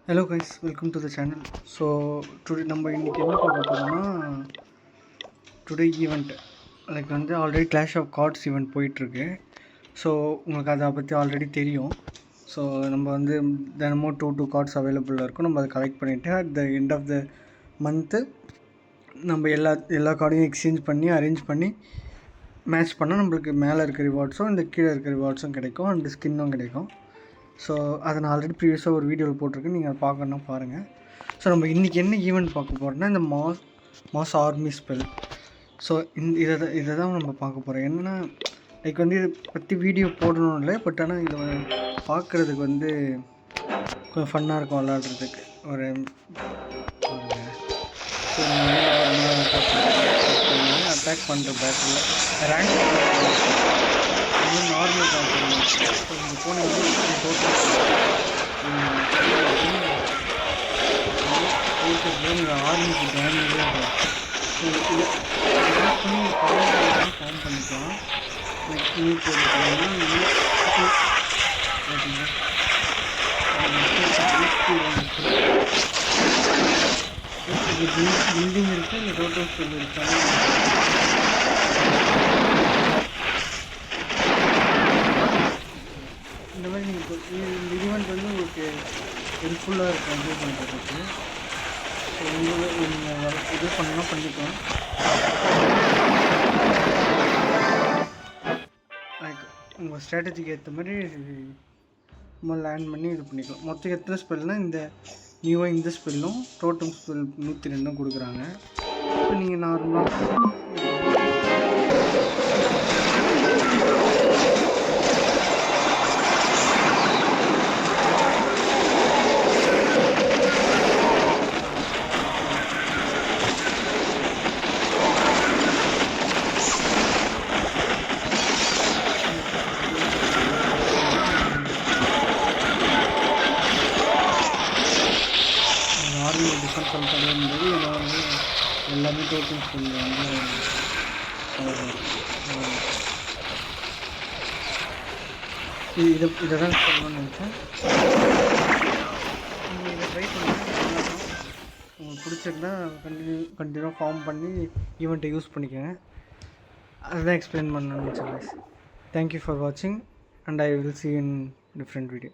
Hello guys, welcome to the channel. So today நம்ம இன்றைக்கி என்ன பார்க்க போகிறோம்னா today event like already clash of cards event போயிட்டுருக்கு. ஸோ உங்களுக்கு அதை பற்றி ஆல்ரெடி தெரியும். ஸோ நம்ம தினமும் டூ கார்ட்ஸ் அவைலபிளாக இருக்கும். நம்ம அதை கலெக்ட் பண்ணிவிட்டு at the end of the month நம்ம எல்லா கார்டையும் எக்ஸ்சேஞ்ச் பண்ணி அரேஞ்ச் பண்ணி மேட்ச் பண்ணால் நம்மளுக்கு மேலே இருக்க ரிவார்ட்ஸும் இந்த கீழே இருக்க ரிவார்ட்ஸும் கிடைக்கும், அண்ட் ஸ்கின்னும் கிடைக்கும். ஸோ அதை நான் ஆல்ரெடி ப்ரீவியஸாக ஒரு வீடியோவில் போட்டிருக்கேன், நீங்கள் அதை பார்க்கணுன்னா பாருங்கள். ஸோ நம்ம இன்றைக்கி என்ன ஈவெண்ட் பார்க்க போகிறோம்னா இந்த மாஸ் ஆர்மி ஸ்பெல். ஸோ இதை தான் நம்ம பார்க்க போகிறோம். என்னென்னா லைக் இதை பற்றி வீடியோ போடணும் இல்லை, பட் ஆனால் இதை பார்க்குறதுக்கு கொஞ்சம் ஃபன்னாக இருக்கும் விளாட்றதுக்கு. ஒரு அட்டாக் பண்ணுற பேட்டில் ரேங்க் நார்மல் கான்செப்ட் போன ஆர்மிக்கு டேமேஜே இருக்கும். ஸோ இதை பண்ணி ஃபார்ம் பண்ணிக்கலாம். லைக் நீட் பில்டிங் இருக்குது, இந்த டோட்டல் ஸ்கூல் இருக்காங்க. இந்த மாதிரி நீங்கள் இந்த ஈவெண்ட் உங்களுக்கு ஹெல்ப்ஃபுல்லாக இருக்கும் என்ஜாய் பண்ணுறதுக்கு. ஸோ நீங்கள் இது பண்ணால் பண்ணிக்கலாம். லைக் உங்கள் ஸ்ட்ராட்டஜிக்கு ஏற்ற மாதிரி நம்ம லேண்ட் பண்ணி இது பண்ணிக்கலாம். மொத்தம் எத்தனை ஸ்பெல்னால் இந்த நியூவாக இந்த ஸ்பெல்லும் டோட்டம் ஸ்பெல் 102 கொடுக்குறாங்க. ஸோ நீங்கள் நார்மலாக ஆர்மி டிஃபென்ஸ் பண்ணும்போது எல்லாமே டோட்டல் ஸ்கூலில் இதை தான் சொல்லணும்னு நினச்சேன். நீங்கள் இதை ட்ரை பண்ணுங்கள். உங்களுக்கு பிடிச்சிருந்தா கண்டினியூவாக ஃபார்ம் பண்ணி ஈவெண்ட்டை யூஸ் பண்ணிக்கோங்க. அதுதான் எக்ஸ்பிளைன் பண்ணணும்னு நினச்சேன். தேங்க்யூ ஃபார் வாட்சிங் and I will see you in different video.